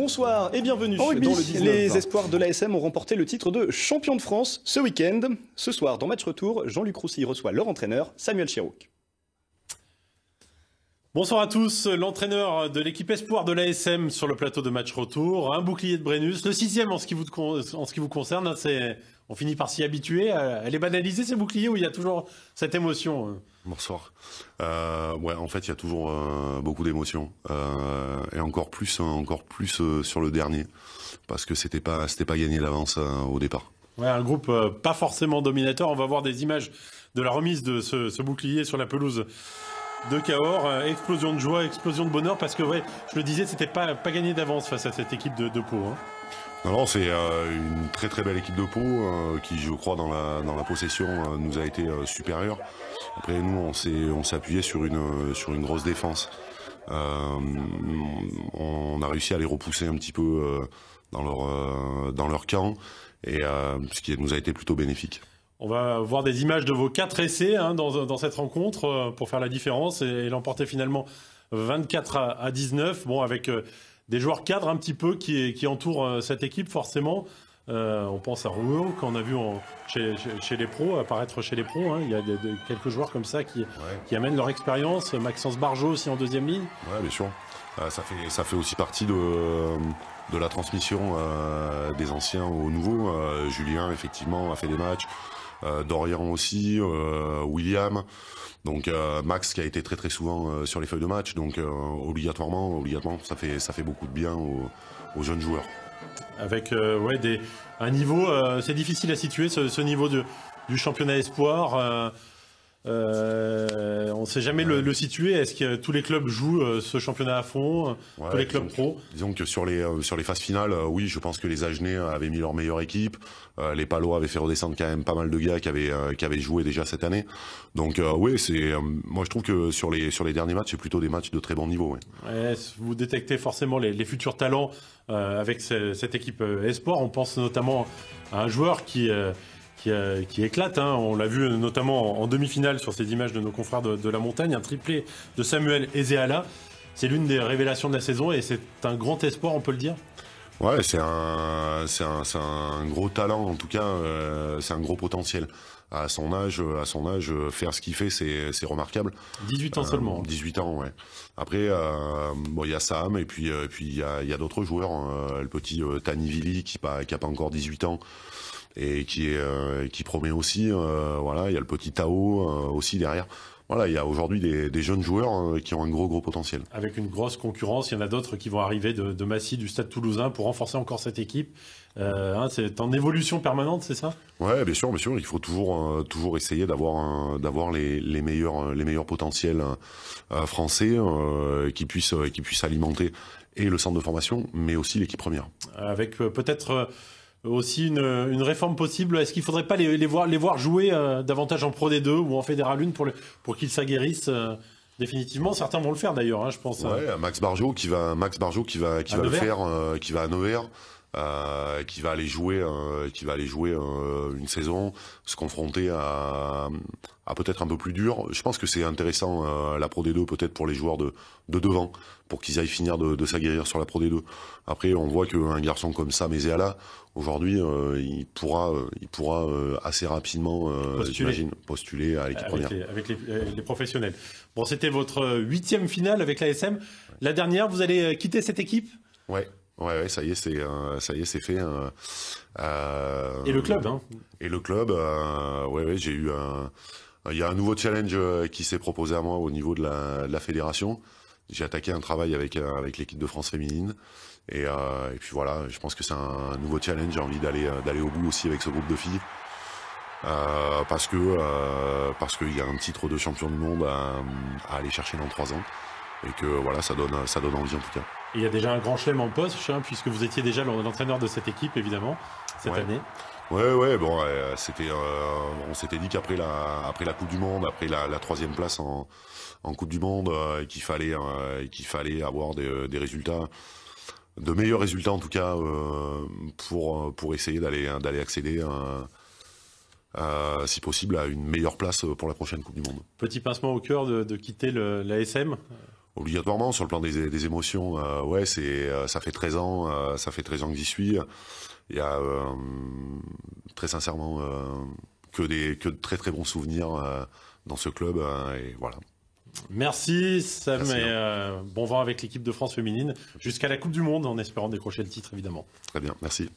Bonsoir et bienvenue dans le 19. Les espoirs de l'ASM ont remporté le titre de champion de France ce week-end. Ce soir, dans Match Retour, Jean-Luc Roussy reçoit leur entraîneur, Samuel Chirouk. Bonsoir à tous, l'entraîneur de l'équipe espoir de l'ASM sur le plateau de Match Retour, un bouclier de Brennus, le 6e en ce qui vous concerne, on finit par s'y habituer. Elle est banalisée ces boucliers ou il y a toujours cette émotion? Bonsoir. Ouais, en fait, il y a toujours beaucoup d'émotions et encore plus sur le dernier, parce que c'était pas gagné d'avance au départ. Ouais, un groupe pas forcément dominateur. On va voir des images de la remise de ce bouclier sur la pelouse de Cahors. Explosion de joie, explosion de bonheur, parce que ouais, je le disais, c'était pas gagné d'avance face à cette équipe de Pau. Hein. Non, c'est une très très belle équipe de Pau qui, je crois, dans la possession nous a été supérieure. Après, nous, on s'est appuyé sur une grosse défense. On a réussi à les repousser un petit peu dans leur camp, et ce qui nous a été plutôt bénéfique. On va voir des images de vos 4 essais dans cette rencontre pour faire la différence et l'emporter finalement 24 à 19. Bon, avec des joueurs cadres un petit peu qui entourent cette équipe forcément. On pense à Rouault qu'on a vu chez les pros, apparaître chez les pros. Hein. Il y a quelques joueurs comme ça qui amènent leur expérience. Maxence Barjot aussi en deuxième ligne. Ouais, bien sûr. Ça fait aussi partie de la transmission des anciens aux nouveaux. Julien, effectivement, a fait des matchs. Dorian aussi, William. Donc Max qui a été très très souvent sur les feuilles de match. Donc obligatoirement, ça fait beaucoup de bien aux jeunes joueurs. Avec un niveau, c'est difficile à situer ce niveau du championnat espoir. On ne sait jamais le situer. Est-ce que tous les clubs jouent ce championnat à fond, tous les clubs pro? Disons que sur les phases finales, oui, je pense que les Agenais avaient mis leur meilleure équipe. Les Palois avaient fait redescendre quand même pas mal de gars qui avaient joué déjà cette année. Donc oui, moi je trouve que sur les derniers matchs, c'est plutôt des matchs de très bon niveau. Ouais. Ouais, vous détectez forcément les futurs talents avec cette équipe espoir. On pense notamment à un joueur qui éclate, hein. On l'a vu notamment en demi-finale sur ces images de nos confrères de la montagne, un triplé de Samuel Ezeala. C'est l'une des révélations de la saison et c'est un grand espoir, on peut le dire. Ouais, c'est un gros talent, en tout cas, c'est un gros potentiel. À son âge, faire ce qu'il fait, c'est remarquable. 18 ans seulement. 18 ans, ouais. Après, il y a Sam et puis il y a d'autres joueurs. Le petit Tani Vili qui a pas encore 18 ans. Et qui promet aussi, voilà, il y a le petit Tao aussi derrière. Voilà, il y a aujourd'hui des jeunes joueurs qui ont un gros potentiel. Avec une grosse concurrence, il y en a d'autres qui vont arriver de Massy, du Stade Toulousain, pour renforcer encore cette équipe. C'est en évolution permanente, c'est ça? Ouais, bien sûr. Il faut toujours essayer d'avoir les meilleurs potentiels français qui puissent alimenter et le centre de formation, mais aussi l'équipe première. Avec peut-être aussi une réforme possible. Est-ce qu'il ne faudrait pas les voir jouer davantage en Pro D2 ou en Fédéral 1 pour qu'ils s'aguerrissent définitivement? Certains vont le faire d'ailleurs, hein, je pense. Ouais, Max Barjot qui va le faire, qui va à Nevers. Qui va aller jouer une saison, se confronter à peut-être un peu plus dur. Je pense que c'est intéressant la Pro D2 peut-être pour les joueurs de devant, pour qu'ils aillent finir de s'aguerrir sur la Pro D2. Après, on voit qu'un garçon comme Sam Ezeala aujourd'hui, il pourra assez rapidement, j'imagine, postuler à l'équipe première. Avec les professionnels. Bon, c'était votre 8e finale avec l'ASM. La dernière, vous allez quitter cette équipe? Ouais, ça y est, c'est fait. Et le club, hein. Et le club, j'ai eu il y a un nouveau challenge qui s'est proposé à moi au niveau de la fédération. J'ai attaqué un travail avec l'équipe de France féminine. Et puis voilà, je pense que c'est un nouveau challenge. J'ai envie d'aller au bout aussi avec ce groupe de filles. Parce qu'il y a un titre de champion du monde à aller chercher dans 3 ans. Et que voilà, ça donne envie en tout cas. Et il y a déjà un grand chelem en poste, puisque vous étiez déjà l'entraîneur de cette équipe, évidemment, cette année. Ouais, bon, on s'était dit qu'après la Coupe du Monde, après la 3e place en Coupe du Monde, qu'il fallait avoir des résultats, de meilleurs résultats en tout cas, pour essayer d'aller accéder si possible à une meilleure place pour la prochaine Coupe du Monde. Petit pincement au cœur de quitter l'ASM. Obligatoirement, sur le plan des émotions, ouais, ça fait 13 ans, que j'y suis. Il y a très sincèrement que de très très bons souvenirs dans ce club, et voilà. Merci Sam. Merci, et bon vent avec l'équipe de France féminine jusqu'à la Coupe du Monde, en espérant décrocher le titre évidemment. Très bien, merci.